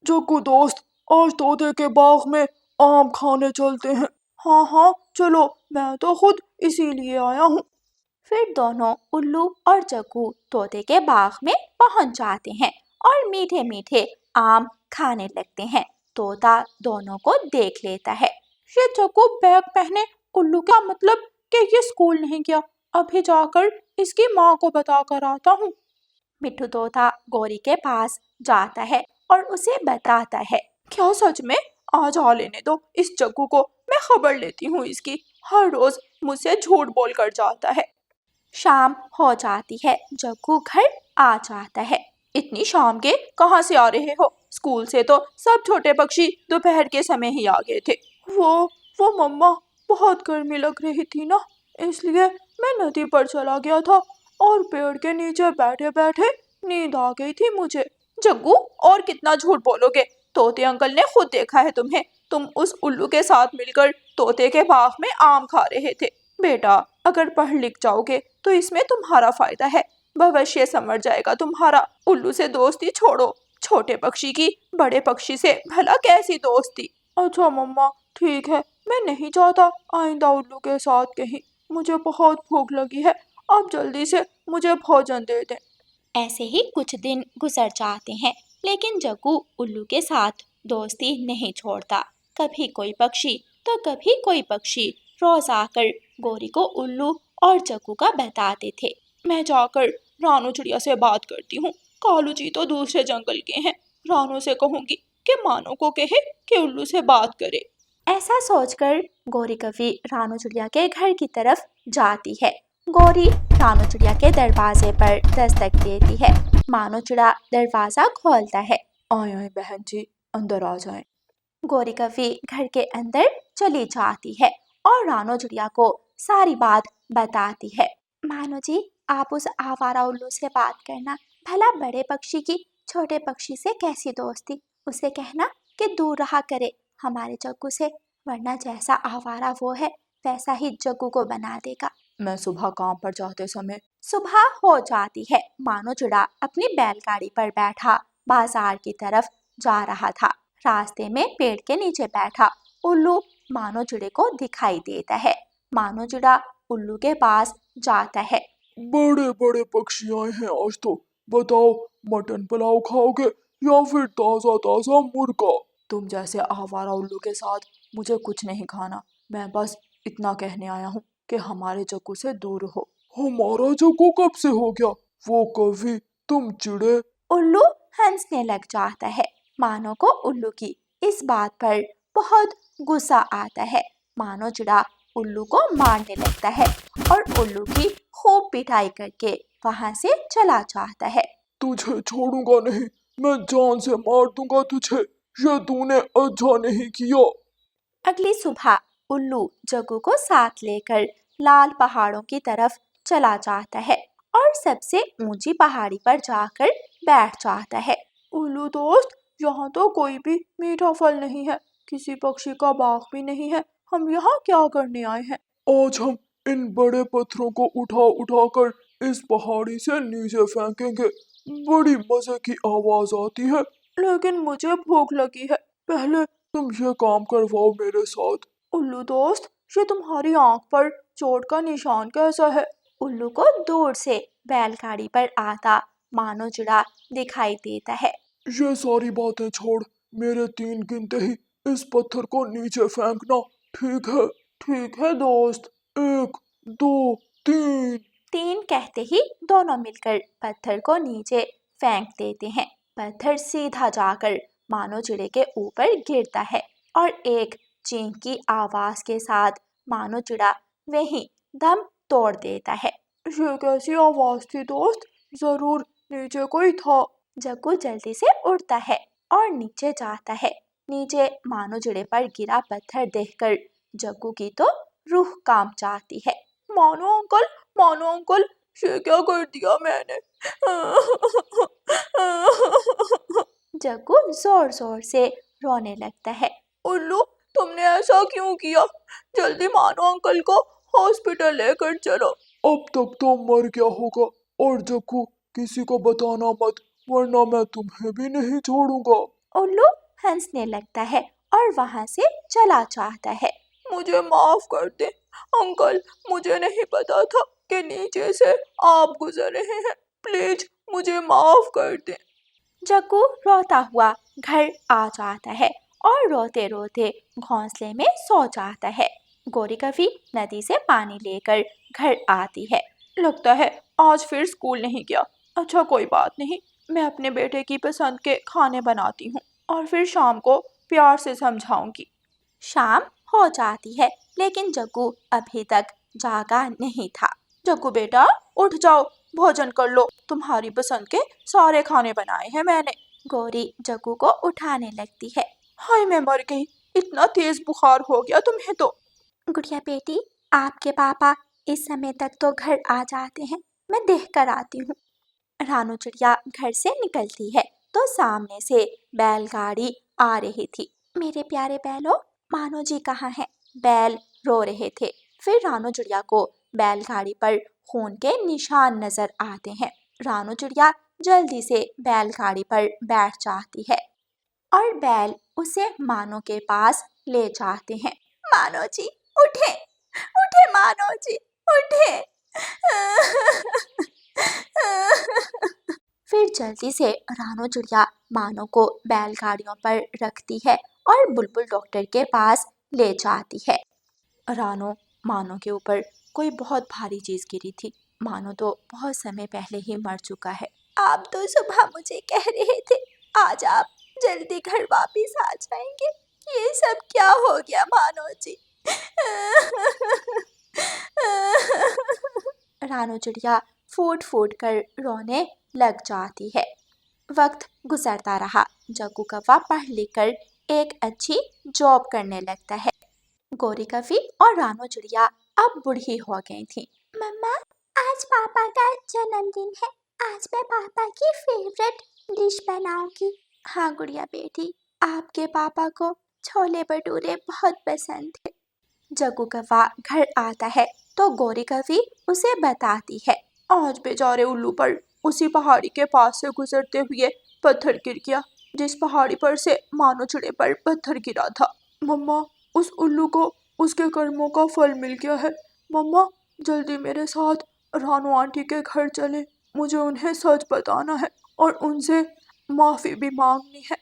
जग्गू दोस्त, आज तोते के बाग में आम खाने चलते हैं। हाँ हाँ चलो, मैं तो खुद इसीलिए आया हूँ। फिर दोनों उल्लू और जग्गू तोते के बाग में पहुंच जाते हैं और मीठे मीठे आम खाने लगते हैं। तोता दोनों को देख लेता है। ये जग्गू बैग पहने उल्लू, का मतलब कि ये स्कूल नहीं गया। अभी जाकर इसकी माँ को बता कर आता हूँ। मिट्ठू तोता गौरी के पास जाता है और उसे बताता है। क्या सच में? आज आ लेने दो इस जग्गू को, मैं खबर लेती हूँ इसकी। हर रोज मुझसे झूठ बोल कर जाता है। शाम हो जाती है। जग्गू घर आ जाता है। इतनी शाम के कहाँ से आ रहे हो? स्कूल से तो सब छोटे पक्षी दोपहर के समय ही आ गए थे। वो वो मम्मा, बहुत गर्मी लग रही थी ना, इसलिए मैं नदी पर चला गया था और पेड़ के नीचे बैठे बैठे नींद आ गई थी मुझे। जग्गू, और कितना झूठ बोलोगे? तोते अंकल ने खुद देखा है तुम्हें। तुम उस उल्लू के साथ मिलकर तोते के बाग में आम खा रहे थे। बेटा, अगर पढ़ लिख जाओगे तो इसमें तुम्हारा फायदा है। भविष्य संवर जाएगा तुम्हारा। उल्लू से दोस्ती छोड़ो। छोटे पक्षी की बड़े पक्षी से भला कैसी दोस्ती? अच्छा मम्मा, ठीक है, मैं नहीं चाहता आइंदा उल्लू के साथ कहीं। मुझे बहुत भूख लगी है, आप जल्दी से मुझे भोजन दे दें। ऐसे ही कुछ दिन गुजर जाते हैं, लेकिन जग्गू उल्लू के साथ दोस्ती नहीं छोड़ता। कभी कोई पक्षी तो कभी कोई पक्षी रोज आकर गौरी को उल्लू और जग्गू का बताते थे। मैं जाकर रानू चिड़िया से बात करती हूँ। कालू जी तो दूसरे जंगल के हैं। रानू से कहूंगी कि मानो को कहे कि उल्लू से बात करे। ऐसा सोचकर गौरी कभी रानू चिड़िया के घर की तरफ जाती है। गौरी रानू चिड़िया के दरवाजे पर दस्तक देती है। मानो चिड़ा दरवाजा खोलता है। आए आए बहन जी, अंदर आ जाएं। गौरी कभी घर के अंदर चली जाती है और रानू चिड़िया को सारी बात बताती है। मानो जी, आप उस आवारा उल्लू से बात करना। भला बड़े पक्षी की छोटे पक्षी से कैसी दोस्ती? उसे कहना कि दूर रहा करे हमारे जग्गू से, वरना जैसा आवारा वो है वैसा ही जग्गू को बना देगा। मैं सुबह काम पर जाते समय। सुबह हो जाती है। मानो चिड़ा अपनी बैलगाड़ी पर बैठा बाजार की तरफ जा रहा था। रास्ते में पेड़ के नीचे बैठा उल्लू मानो चिड़े को दिखाई देता है। मानो चिड़ा उल्लू के पास जाता है। बड़े बड़े पक्षी आए हैं आज तो। बताओ, मटन पुलाव खाओगे या फिर ताजा ताजा मुर्गा? तुम जैसे आवारा उल्लू के साथ मुझे कुछ नहीं खाना। मैं बस इतना कहने आया हूँ कि हमारे जग्गू से दूर हो। हमारा जग्गू कब से हो गया? वो कभी तुम चिड़े। उल्लू हंसने लग जाता है। मानो को उल्लू की इस बात पर बहुत गुस्सा आता है। मानो चिड़ा उल्लू को मारने लगता है और उल्लू की खूब पिटाई करके वहां से चला जाता है। तुझे छोड़ूंगा नहीं, मैं जान से मार दूंगा तुझे। ये तूने अच्छा नहीं किया। अगली सुबह उल्लू जग्गू को साथ लेकर लाल पहाड़ों की तरफ चला जाता है और सबसे ऊंची पहाड़ी पर जाकर बैठ जाता है। उल्लू दोस्त, यहाँ तो कोई भी मीठा फल नहीं है, किसी पक्षी का बाग भी नहीं है। हम यहाँ क्या करने आए हैं? आज हम इन बड़े पत्थरों को उठा उठा कर इस पहाड़ी से नीचे फेंकेंगे। बड़ी मजे की आवाज आती है। लेकिन मुझे भूख लगी है, पहले तुम ये काम करवाओ मेरे साथ। उल्लू दोस्त, ये तुम्हारी आंख पर चोट का निशान कैसा है? उल्लू को दूर से बैलगाड़ी पर आता मानो चिड़ा दिखाई देता है। ये सारी बातें छोड़, मेरे 3 गिनते ही इस पत्थर को नीचे फेंकना, ठीक है? ठीक है दोस्त। 1 2 3। 3 कहते ही दोनों मिलकर पत्थर को नीचे फेंक देते हैं। पत्थर सीधा जाकर मानो चिड़े के ऊपर गिरता है और एक चींक की आवाज के साथ मानो चिड़ा वहीं दम तोड़ देता है। ये कैसी आवाज थी दोस्त? जरूर नीचे कोई था। जग्गू जल्दी से उड़ता है और नीचे जाता है। नीचे मानो चिड़े पर गिरा पत्थर देखकर जग्गू की तो रूह कांप जाती है। मानो अंकल, मानो अंकल, ये क्या कर दिया मैंने? जग्गू जोर जोर से रोने लगता है। उल्लू, तुमने ऐसा क्यों किया? जल्दी मानो अंकल को हॉस्पिटल लेकर चलो। अब तक तो मर गया होगा। और जग्गू, किसी को बताना मत, वरना मैं तुम्हें भी नहीं छोड़ूंगा। उल्लू हंसने लगता है और वहां से चला जाता है। मुझे माफ कर दे अंकल, मुझे नहीं पता था कि नीचे से आप गुजर रहे हैं। प्लीज मुझे माफ कर दे। जग्गू रोता हुआ घर आ जाता है और रोते रोते घोंसले में सो जाता है। गोरी कभी नदी से पानी लेकर घर आती है। लगता है आज फिर स्कूल नहीं गया। अच्छा कोई बात नहीं, मैं अपने बेटे की पसंद के खाने बनाती हूँ और फिर शाम को प्यार से समझाऊंगी। शाम हो जाती है लेकिन जग्गू अभी तक जागा नहीं था। जग्गू बेटा उठ जाओ, भोजन कर लो, तुम्हारी पसंद के सारे खाने बनाए हैं मैंने। गोरी जग्गू को उठाने लगती है। हाय मैं मर गई, इतना तेज बुखार हो गया तुम्हें तो। गुड़िया बेटी, आपके पापा इस समय तक तो घर आ जाते हैं, मैं देख कर आती हूँ। रानू चिड़िया घर से निकलती है तो सामने से बैलगाड़ी आ रही थी। मेरे प्यारे बैलों, मानो जी कहाँ है? बैल रो रहे थे। फिर रानू चिड़िया को बैलगाड़ी पर खून के निशान नजर आते हैं। रानू चिड़िया जल्दी से बैलगाड़ी पर बैठ जाती है और बैल उसे मानो के पास ले जाते हैं। मानो जी उठे, उठे मानो जी, उठे। फिर जल्दी से रानू चिड़िया मानो को बैलगाड़ियों पर रखती है और बुलबुल डॉक्टर के पास ले जाती है। रानो, मानो के ऊपर कोई बहुत भारी चीज गिरी थी। मानो तो बहुत समय पहले ही मर चुका है। आप तो सुबह मुझे कह रहे थे आज आप जल्दी घर वापस आ जाएंगे। ये सब क्या हो गया मानो जी? रानू चिड़िया फूट फूट कर रोने लग जाती है। वक्त गुजरता रहा। जग्गू कौवा पढ़ लिख कर एक अच्छी जॉब करने लगता है। गोरी कौवी और रानू चिड़िया अब बूढ़ी हो गई थी। मम्मा, आज पापा का जन्मदिन है, आज मैं पापा की फेवरेट डिश बनाऊंगी। हाँ गुड़िया बेटी, आपके पापा को छोले भटूरे बहुत पसंद थे। जग्गू कौवा घर आता है तो गोरी कौवी उसे बताती है। आज बेचारे उल्लू पर उसी पहाड़ी के पास से गुजरते हुए पत्थर गिर गया, जिस पहाड़ी पर से मानो चिड़े पर पत्थर गिरा था। मम्मा, उस उल्लू को उसके कर्मों का फल मिल गया है। मम्मा जल्दी मेरे साथ रानू आंटी के घर चले, मुझे उन्हें सच बताना है और उनसे माफी भी मांगनी है।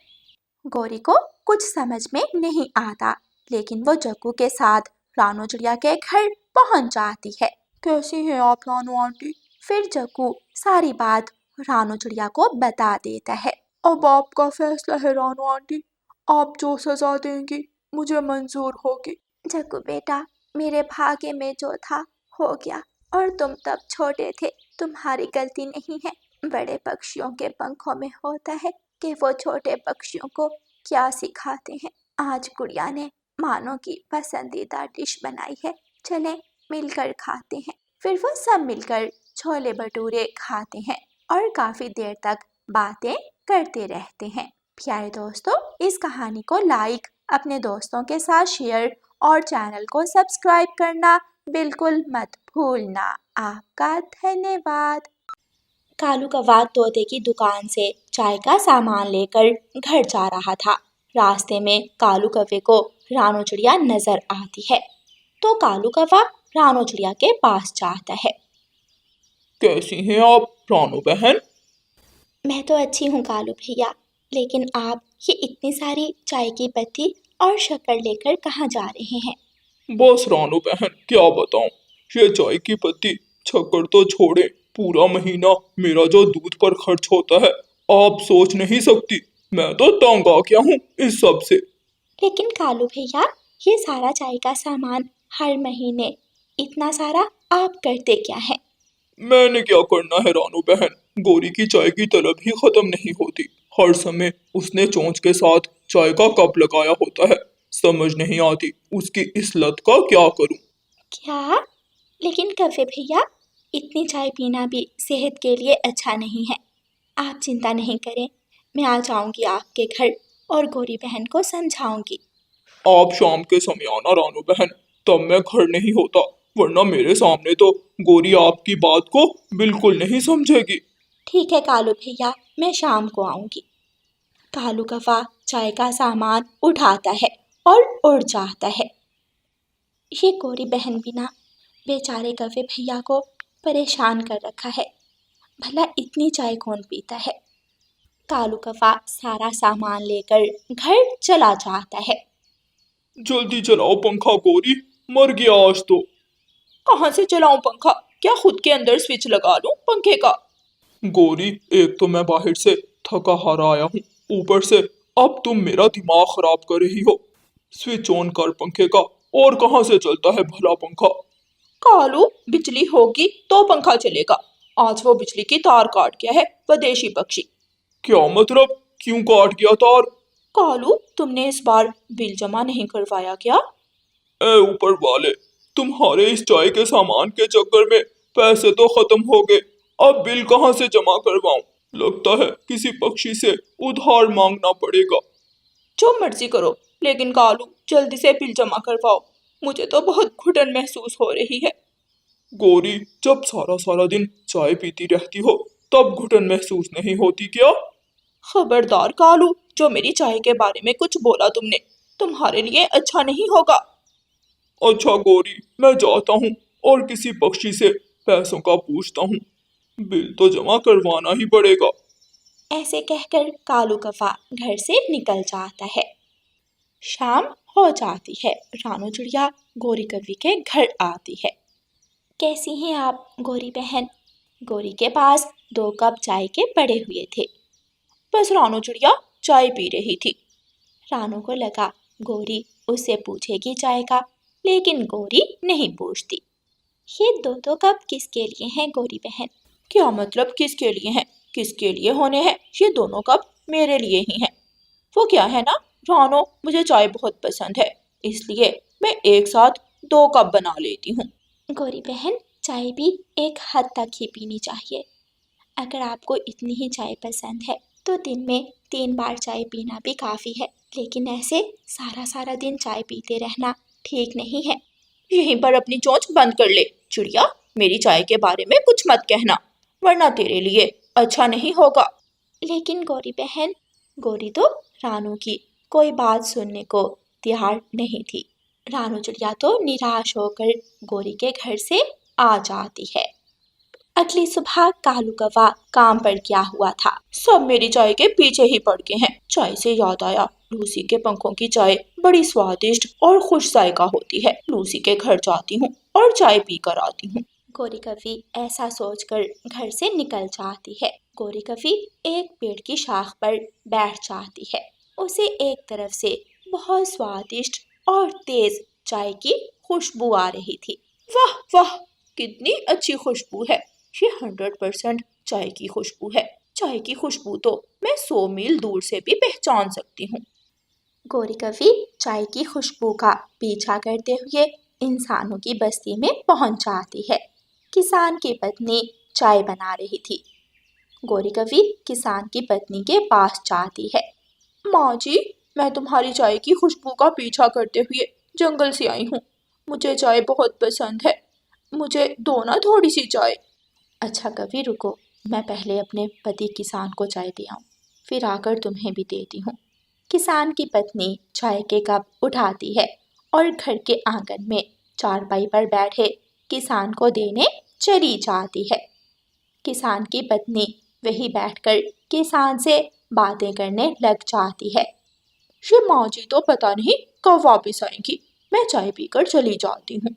गोरी को कुछ समझ में नहीं आता, लेकिन वो जग्गू के साथ रानू चिड़िया के घर पहुंच जाती है। कैसी हैं आप रानू आंटी? फिर जग्गू सारी बात रानू चिड़िया को बता देता है। अब आपका फैसला है रानू आंटी, आप जो सजा देंगी मुझे मंजूर होगी। जग्गू बेटा, मेरे भाग्य में जो था हो गया और तुम तब छोटे थे, तुम्हारी गलती नहीं है। बड़े पक्षियों के पंखों में होता है कि वो छोटे पक्षियों को क्या सिखाते हैं। आज गुड़िया ने मानो की पसंदीदा डिश बनाई है, चले मिलकर खाते हैं। फिर वो सब मिलकर छोले भटूरे खाते हैं और काफी देर तक बातें करते रहते हैं। प्यारे दोस्तों, इस कहानी को लाइक, अपने दोस्तों के साथ शेयर और चैनल को सब्सक्राइब करना बिल्कुल मत भूलना। आपका धन्यवाद। कालू कौवा तोते की दुकान से चाय का सामान लेकर घर जा रहा था। रास्ते में कालू कौवे को रानू चिड़िया नजर आती है तो कालू कौवा रानू चिड़िया के पास जाता है। कैसी हैं आप रानू बहन? मैं तो अच्छी हूँ कालू भैया, लेकिन आप ये इतनी सारी चाय की पत्ती और शक्कर लेकर कहाँ जा रहे हैं? बस रानू बहन क्या बताऊं, ये चाय की पत्ती शक्कर तो छोड़े, पूरा महीना मेरा जो दूध पर खर्च होता है आप सोच नहीं सकती। मैं तो तंग आ गया हूँ इस सब से। लेकिन कालू भैया, ये सारा चाय का सामान हर महीने इतना सारा आप करते क्या है? मैंने क्या करना है रानू बहन, गोरी की चाय की तलब ही खत्म नहीं होती। हर समय उसने चोंच के साथ चाय का कप लगाया होता है। समझ नहीं आती उसकी इस लत का क्या करूं। क्या? लेकिन कौवे भैया, इतनी चाय पीना भी सेहत के लिए अच्छा नहीं है। आप चिंता नहीं करें, मैं आ जाऊंगी आपके घर और गोरी बहन को समझाऊंगी। आप शाम के समय आना रानू बहन, तब मैं घर नहीं होता, वरना मेरे सामने तो गोरी आपकी बात को बिल्कुल नहीं समझेगी। ठीक है कालू भैया, मैं शाम को आऊंगी। कालू कौवा चाय का सामान उठाता है और उड़ जाता है। ये गौरी बहन भी ना बेचारे कव्वे भैया को परेशान कर रखा है। भला इतनी चाय कौन पीता है। कालू कौवा सारा सामान लेकर घर चला जाता है। जल्दी चलाओ पंखा गौरी, मर गया आज तो। कहाँ से चलाऊं पंखा? क्या खुद के अंदर स्विच लगा लूं पंखे का? गौरी, एक तो मैं बाहर से थका हारा आया हूँ, ऊपर से अब तुम मेरा दिमाग खराब कर रही हो। स्विच ऑन कर पंखे का, और कहाँ से चलता है भला पंखा? कालू, बिजली होगी तो पंखा चलेगा। आज वो बिजली की तार काट गया है विदेशी पक्षी। क्या मतलब? क्यों काट गया तार? कालू, तुमने इस बार बिल जमा नहीं करवाया क्या? ए ऊपर वाले, तुम्हारे इस चाय के सामान के चक्कर में पैसे तो खत्म हो गए, अब बिल कहाँ से जमा करवाऊं? लगता है किसी पक्षी से उधार मांगना पड़ेगा। जो मर्जी करो, लेकिन कालू जल्दी से बिल जमा करवाओ। मुझे तो बहुत घुटन महसूस हो रही है। गौरी, जब सारा सारा दिन चाय पीती रहती हो तब घुटन महसूस नहीं होती क्या? खबरदार कालू, जो मेरी चाय के बारे में कुछ बोला तुमने, तुम्हारे लिए अच्छा नहीं होगा। अच्छा गौरी, मैं जाता हूँ और किसी पक्षी से पैसों का पूछता हूँ, बिल तो जमा करवाना ही पड़ेगा। ऐसे कहकर कालू कौवा घर से निकल जाता है। शाम हो जाती है। रानू चिड़िया गौरी कव्वी के घर आती है। कैसी हैं आप गौरी बहन? गौरी के पास 2 कप चाय के पड़े हुए थे। बस रानू चिड़िया चाय पी रही थी। रानू को लगा गौरी उससे पूछेगी चाय का, लेकिन गौरी नहीं पूछती। ये 2 कप किसके लिए हैं गौरी बहन? क्या मतलब किसके लिए हैं? किसके लिए होने हैं? ये दोनों कप मेरे लिए ही हैं। वो क्या है ना रानो, मुझे चाय बहुत पसंद है, इसलिए मैं एक साथ 2 कप बना लेती हूँ। गौरी बहन, चाय भी एक हद तक ही पीनी चाहिए। अगर आपको इतनी ही चाय पसंद है तो दिन में 3 बार चाय पीना भी काफ़ी है, लेकिन ऐसे सारा सारा दिन चाय पीते रहना ठीक नहीं है। यहीं पर अपनी चोंच बंद कर ले चिड़िया, मेरी चाय के बारे में कुछ मत कहना, वरना तेरे लिए अच्छा नहीं होगा। लेकिन गौरी बहन, गौरी तो रानू की कोई बात सुनने को तैयार नहीं थी। रानू चिड़िया तो निराश होकर गौरी के घर से आ जाती है। अगली सुबह कालू कौवा काम पर गया हुआ था। सब मेरी चाय के पीछे ही पड़ गए हैं। चाय से याद आया, लूसी के पंखों की चाय बड़ी स्वादिष्ट और खुश जायका होती है। लूसी के घर जाती हूँ और चाय पी कर आती हूँ। गौरी कव्वी ऐसा सोचकर घर से निकल जाती है। गौरी कव्वी एक पेड़ की शाख पर बैठ जाती है। उसे एक तरफ से बहुत स्वादिष्ट और तेज चाय की खुशबू आ रही थी। वाह वाह, कितनी अच्छी खुशबू है। ये 100% चाय की खुशबू है। चाय की खुशबू तो मैं 100 मील दूर से भी पहचान सकती हूँ। गौरी कव्वी चाय की खुशबू का पीछा करते हुए इंसानों की बस्ती में पहुंच जाती है। किसान की पत्नी चाय बना रही थी। गौरी कव्वी किसान की पत्नी के पास जाती है। माँ जी, मैं तुम्हारी चाय की खुशबू का पीछा करते हुए जंगल से आई हूँ। मुझे चाय बहुत पसंद है, मुझे दो ना थोड़ी सी चाय। अच्छा कव्वी रुको, मैं पहले अपने पति किसान को चाय दे आऊँ, फिर आकर तुम्हें भी देती हूँ। किसान की पत्नी चाय के कप उठाती है और घर के आंगन में चारपाई पर बैठे किसान को देने चली जाती है। किसान की पत्नी वहीं बैठकर किसान से बातें करने लग जाती है। ये माँ जी तो पता नहीं कब वापस आएंगी, मैं चाय पीकर चली जाती हूँ।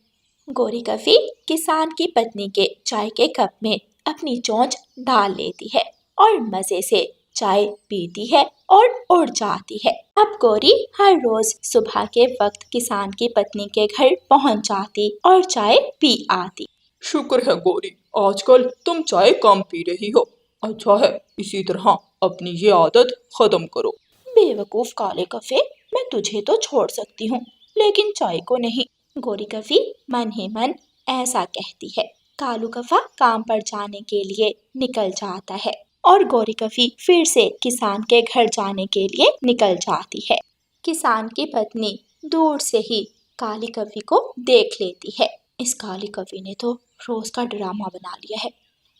गौरी कव्वी किसान की पत्नी के चाय के कप में अपनी चोंच डाल लेती है और मजे से चाय पीती है और उड़ जाती है। अब गौरी हर रोज सुबह के वक्त किसान की पत्नी के घर पहुंच जाती और चाय पी आती। शुक्र है गौरी, आजकल तुम चाय कम पी रही हो। अच्छा है, इसी तरह अपनी ये आदत खत्म करो। बेवकूफ काले कफे, मैं तुझे तो छोड़ सकती हूँ, लेकिन चाय को नहीं। गौरी कव्वी मन ही मन ऐसा कहती है। कालू कौवा काम पर जाने के लिए निकल जाता है और गौरी कव्वी फिर से किसान के घर जाने के लिए निकल जाती है। किसान की पत्नी दूर से ही काली कव्वी को देख लेती है। इस काली कव्वी ने तो रोज का ड्रामा बना लिया है।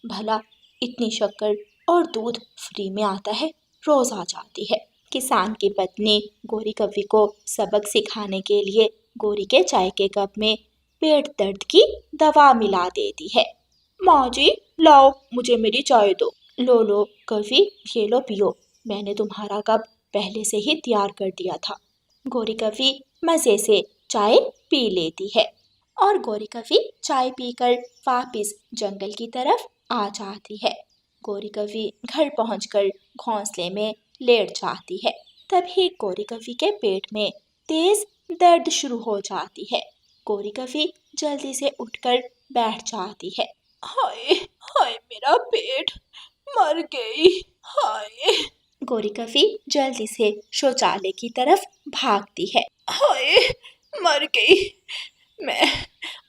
भला इतनी शक्कर और दूध फ्री में आता है, रोज आ जाती है। किसान की पत्नी गोरी कव्वी को सबक सिखाने के लिए गोरी के चाय के कप में पेट दर्द की दवा मिला देती है। माँ जी, लाओ मुझे मेरी चाय दो। लो लो कव्वी, ये लो पियो, मैंने तुम्हारा कप पहले से ही तैयार कर दिया था। गोरी कव्वी मज़े से चाय पी लेती है और गोरी कव्वी चाय पीकर वापस जंगल की तरफ आ जाती है। गोरी कव्वी घर पहुंचकर घोंसले में लेट जाती है। तभी गोरी कव्वी के पेट में तेज दर्द शुरू हो जाती है। गोरी कव्वी जल्दी से उठकर बैठ जाती है। हाय हाय, मेरा पेट, मर गई, हाय गोरी कव्वी जल्दी से शौचालय की तरफ भागती है। हाय, मर गई। मैं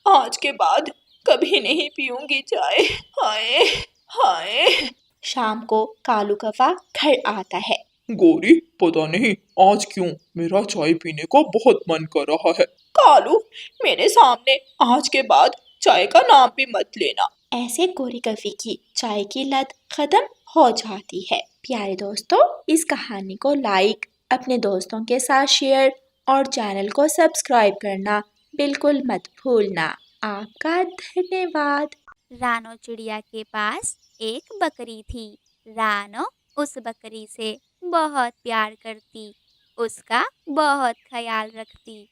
आज के बाद कभी नहीं पीऊंगी चाय। हाय हाय। शाम को कालू कौवा घर आता है। गोरी, पता नहीं आज क्यों मेरा चाय पीने को बहुत मन कर रहा है। कालू, मेरे सामने आज के बाद चाय का नाम भी मत लेना। ऐसे गोरी कव्वी की चाय की लत खत्म हो जाती है। प्यारे दोस्तों, इस कहानी को लाइक, अपने दोस्तों के साथ शेयर और चैनल को सब्सक्राइब करना बिल्कुल मत भूलना। आपका धन्यवाद। रानो चिड़िया के पास एक बकरी थी। रानो उस बकरी से बहुत प्यार करती, उसका बहुत ख्याल रखती।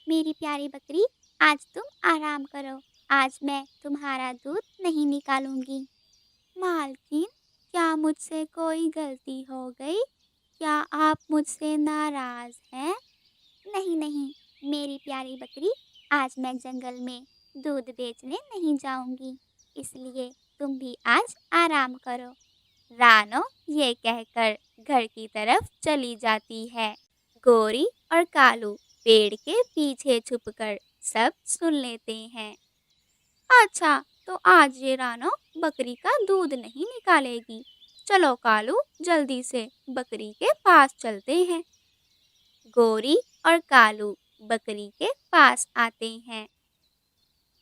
मेरी प्यारी बकरी, आज तुम आराम करो, आज मैं तुम्हारा दूध नहीं निकालूंगी। मालकिन, क्या मुझसे कोई गलती हो गई? क्या आप मुझसे नाराज हैं? नहीं नहीं, मेरी प्यारी बकरी, आज मैं जंगल में दूध बेचने नहीं जाऊंगी, इसलिए तुम भी आज आराम करो। रानो ये कहकर घर की तरफ चली जाती है। गोरी और कालू पेड़ के पीछे छुपकर सब सुन लेते हैं। अच्छा, तो आज ये रानो बकरी का दूध नहीं निकालेगी। चलो कालू, जल्दी से बकरी के पास चलते हैं। गोरी और कालू बकरी के पास आते हैं।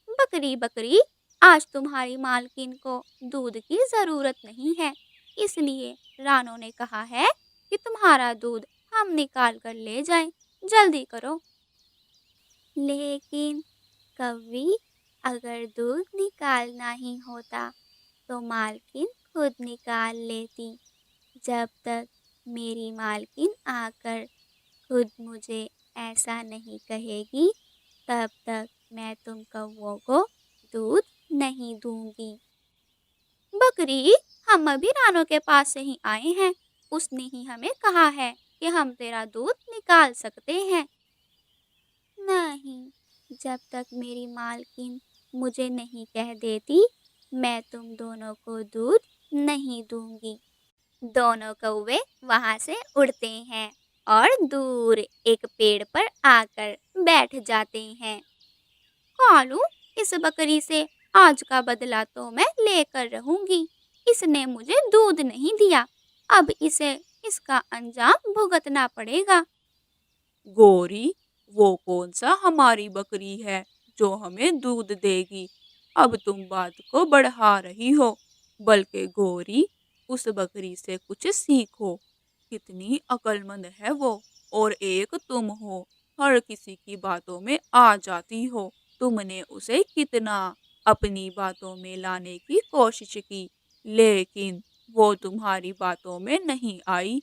बकरी बकरी, आज तुम्हारी मालकिन को दूध की ज़रूरत नहीं है, इसलिए रानो ने कहा है कि तुम्हारा दूध हम निकाल कर ले जाएं। जल्दी करो। लेकिन कव्वी, अगर दूध निकालना ही होता तो मालकिन खुद निकाल लेती। जब तक मेरी मालकिन आकर खुद मुझे ऐसा नहीं कहेगी, तब तक मैं तुम कौवों को दूध नहीं दूंगी। बकरी, हम अभी रानो के पास से ही आए हैं, उसने ही हमें कहा है कि हम तेरा दूध निकाल सकते हैं। नहीं, जब तक मेरी मालकिन मुझे नहीं कह देती, मैं तुम दोनों को दूध नहीं दूंगी। दोनों कौवे वहाँ से उड़ते हैं और दूर एक पेड़ पर आकर बैठ जाते हैं। कालू, इस बकरी से आज का बदला तो मैं लेकर रहूंगी। इसने मुझे दूध नहीं दिया, अब इसे इसका अंजाम भुगतना पड़ेगा। गोरी, वो कौन सा हमारी बकरी है जो हमें दूध देगी? अब तुम बात को बढ़ा रही हो। बल्कि गोरी, उस बकरी से कुछ सीखो। कितनी अक्लमंद है वो, और एक तुम हो, हर किसी की बातों में आ जाती हो। तुमने उसे कितना अपनी बातों में लाने की कोशिश की, लेकिन वो तुम्हारी बातों में नहीं आई।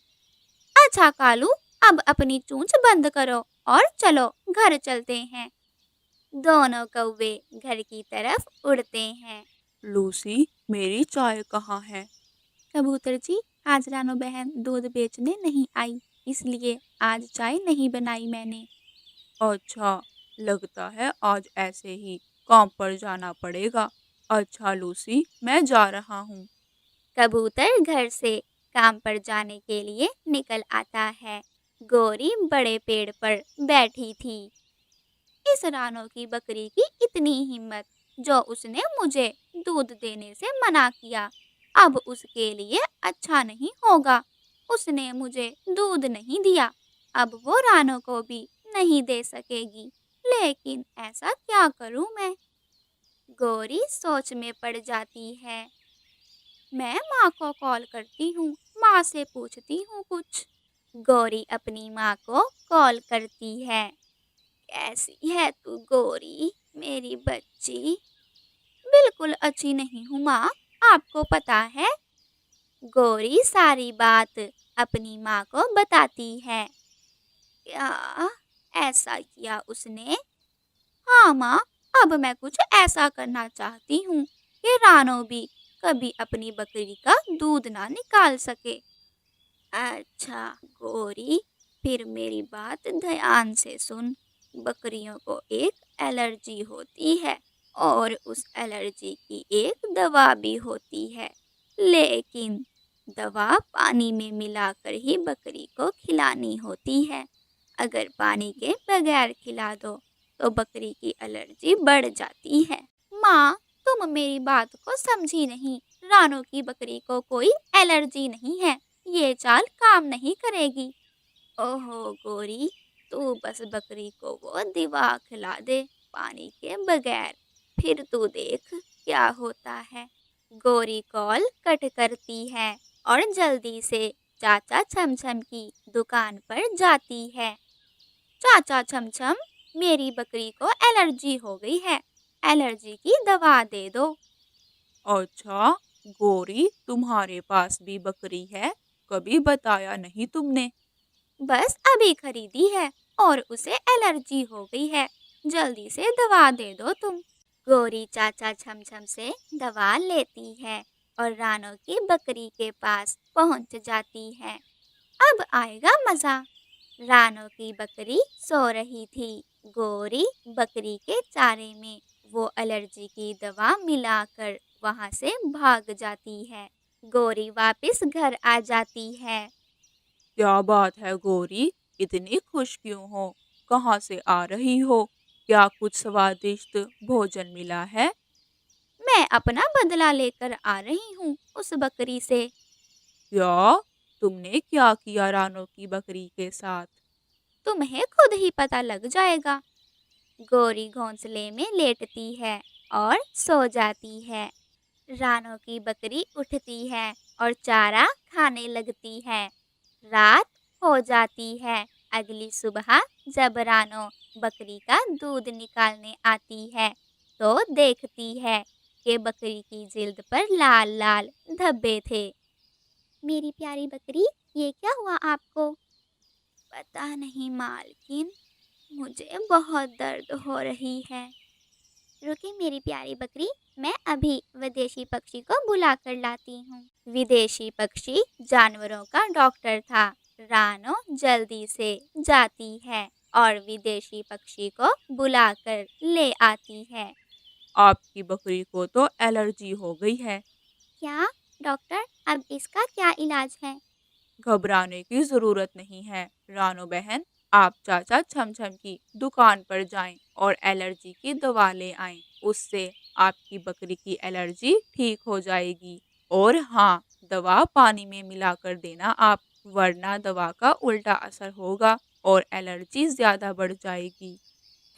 अच्छा कालू, अब अपनी चोंच बंद करो और चलो घर चलते हैं। दोनों कौवे घर की तरफ उड़ते हैं। लूसी, मेरी चाय कहाँ है? कबूतर जी, आज रानो बहन दूध बेचने नहीं आई, इसलिए आज चाय नहीं बनाई मैंने। अच्छा, लगता है आज ऐसे ही काम पर जाना पड़ेगा। अच्छा लूसी, मैं जा रहा हूँ। कबूतर घर से काम पर जाने के लिए निकल आता है। गोरी बड़े पेड़ पर बैठी थी। इस रानो की बकरी की इतनी हिम्मत, जो उसने मुझे दूध देने से मना किया। अब उसके लिए अच्छा नहीं होगा। उसने मुझे दूध नहीं दिया, अब वो रानो को भी नहीं दे सकेगी। लेकिन ऐसा क्या करूं मैं? गोरी सोच में पड़ जाती है। मैं माँ को कॉल करती हूँ, माँ से पूछती हूँ कुछ। गौरी अपनी माँ को कॉल करती है। कैसी है तू गौरी, मेरी बच्ची? बिल्कुल अच्छी नहीं हूँ माँ, आपको पता है। गौरी सारी बात अपनी माँ को बताती है। क्या ऐसा किया उसने? हाँ माँ, अब मैं कुछ ऐसा करना चाहती हूँ कि रानो भी कभी अपनी बकरी का दूध ना निकाल सके। अच्छा गौरी, फिर मेरी बात ध्यान से सुन। बकरियों को एक एलर्जी होती है और उस एलर्जी की एक दवा भी होती है, लेकिन दवा पानी में मिलाकर ही बकरी को खिलानी होती है। अगर पानी के बगैर खिला दो तो बकरी की एलर्जी बढ़ जाती है। माँ, तुम मेरी बात को समझी नहीं। रानो की बकरी को कोई एलर्जी नहीं है, ये चाल काम नहीं करेगी। ओहो गोरी, तू बस बकरी को वो दवा खिला दे पानी के बगैर, फिर तू देख क्या होता है। गोरी कॉल कट करती है और जल्दी से चाचा छमछम की दुकान पर जाती है। चाचा छमछम, मेरी बकरी को एलर्जी हो गई है, एलर्जी की दवा दे दो। अच्छा, गौरी तुम्हारे पास भी बकरी है? कभी बताया नहीं तुमने। बस अभी खरीदी है और उसे एलर्जी हो गई है, जल्दी से दवा दे दो तुम। गोरी चाचा छमछम से दवा लेती है और रानो की बकरी के पास पहुंच जाती है। अब आएगा मजा। रानो की बकरी सो रही थी। गोरी बकरी के चारे में वो एलर्जी की दवा मिलाकर वहां से भाग जाती है। गोरी वापस घर आ जाती है। क्या बात है गौरी, इतनी खुश क्यों हो? कहाँ से आ रही हो? क्या कुछ स्वादिष्ट भोजन मिला है? मैं अपना बदला लेकर आ रही हूँ उस बकरी से। क्या? तुमने क्या किया रानो की बकरी के साथ? तुम्हें खुद ही पता लग जाएगा। गोरी घोंसले में लेटती है और सो जाती है। रानो की बकरी उठती है और चारा खाने लगती है। रात हो जाती है। अगली सुबह जब रानो बकरी का दूध निकालने आती है तो देखती है कि बकरी की जिल्द पर लाल लाल धब्बे थे। मेरी प्यारी बकरी, ये क्या हुआ आपको? पता नहीं मालकिन, मुझे बहुत दर्द हो रही है। रुकी मेरी प्यारी बकरी, मैं अभी विदेशी पक्षी को बुला कर लाती हूँ। विदेशी पक्षी जानवरों का डॉक्टर था। रानो जल्दी से जाती है और विदेशी पक्षी को बुलाकर ले आती है। आपकी बकरी को तो एलर्जी हो गई है। क्या डॉक्टर, अब इसका क्या इलाज है? घबराने की जरूरत नहीं है रानो बहन। आप चाचा छमछम की दुकान पर जाएं और एलर्जी की दवा ले आएं। उससे आपकी बकरी की एलर्जी ठीक हो जाएगी। और हाँ, दवा पानी में मिलाकर देना आप, वरना दवा का उल्टा असर होगा और एलर्जी ज्यादा बढ़ जाएगी।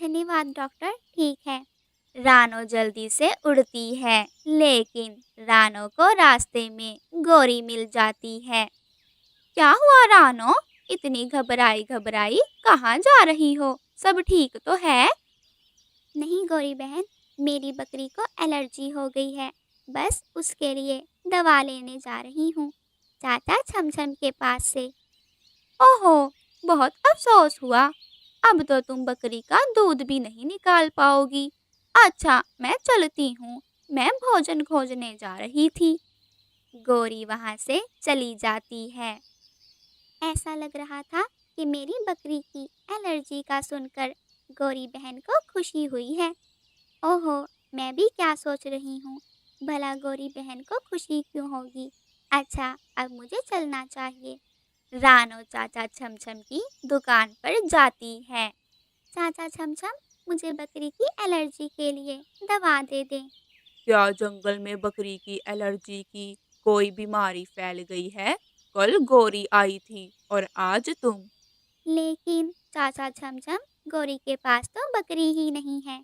धन्यवाद डॉक्टर, ठीक है। रानो जल्दी से उड़ती है, लेकिन रानो को रास्ते में गोरी मिल जाती है। क्या हुआ रानो, इतनी घबराई घबराई कहाँ जा रही हो? सब ठीक तो है? नहीं गौरी बहन, मेरी बकरी को एलर्जी हो गई है, बस उसके लिए दवा लेने जा रही हूँ चाचा छमछम के पास से। ओहो, बहुत अफसोस हुआ। अब तो तुम बकरी का दूध भी नहीं निकाल पाओगी। अच्छा, मैं चलती हूँ, मैं भोजन खोजने जा रही थी। गोरी वहाँ से चली जाती है। ऐसा लग रहा था कि मेरी बकरी की एलर्जी का सुनकर गौरी बहन को खुशी हुई है। ओहो, मैं भी क्या सोच रही हूँ, भला गौरी बहन को खुशी क्यों होगी। अच्छा, अब मुझे चलना चाहिए। रानो चाचा छमछम की दुकान पर जाती है। चाचा छमछम, मुझे बकरी की एलर्जी के लिए दवा दे दें। क्या जंगल में बकरी की एलर्जी की कोई बीमारी फैल गई है? कल गोरी आई थी और आज तुम। लेकिन चाचा छमछम, गौरी के पास तो बकरी ही नहीं है।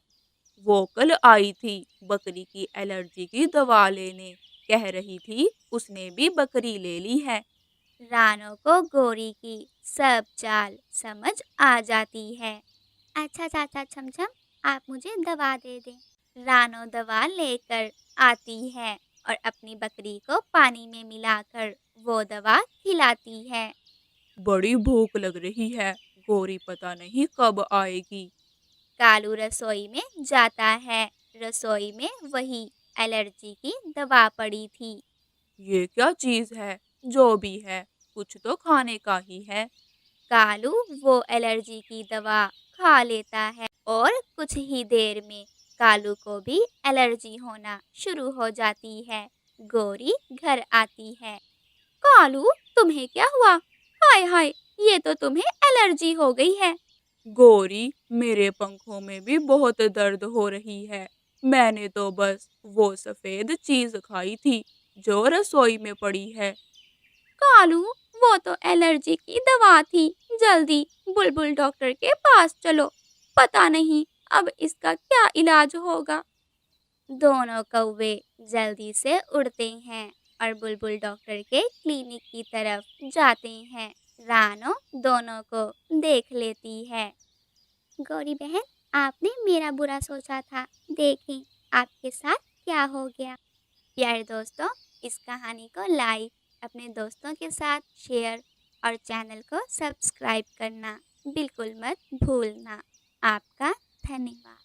वो कल आई थी बकरी की एलर्जी की दवा लेने। कह रही थी उसने भी बकरी ले ली है। रानो को गौरी की सब चाल समझ आ जाती है। अच्छा चाचा छमछम, आप मुझे दवा दे दें। रानो दवा लेकर आती है और अपनी बकरी को पानी में मिलाकर वो दवा खिलाती है। बड़ी भूख लग रही है, गौरी पता नहीं कब आएगी। कालू रसोई में जाता है। रसोई में वही एलर्जी की दवा पड़ी थी। ये क्या चीज है? जो भी है, कुछ तो खाने का ही है। कालू वो एलर्जी की दवा खा लेता है और कुछ ही देर में कालू को भी एलर्जी होना शुरू हो जाती है। गौरी घर आती है। कालू, तुम्हें क्या हुआ? हाय हाय, ये तो तुम्हें एलर्जी हो गई है। गौरी, मेरे पंखों में भी बहुत दर्द हो रही है। मैंने तो बस वो सफेद चीज खाई थी जो रसोई में पड़ी है। कालू, वो तो एलर्जी की दवा थी। जल्दी बुलबुल डॉक्टर के पास चलो। पता नहीं अब इसका क्या इलाज होगा। दोनों कौवे जल्दी से उड़ते हैं और बुलबुल डॉक्टर के क्लिनिक की तरफ जाते हैं। रानो दोनों को देख लेती है। गौरी बहन, आपने मेरा बुरा सोचा था, देखें आपके साथ क्या हो गया। प्यारे दोस्तों, इस कहानी को लाइक, अपने दोस्तों के साथ शेयर और चैनल को सब्सक्राइब करना बिल्कुल मत भूलना। आपका धन्यवाद।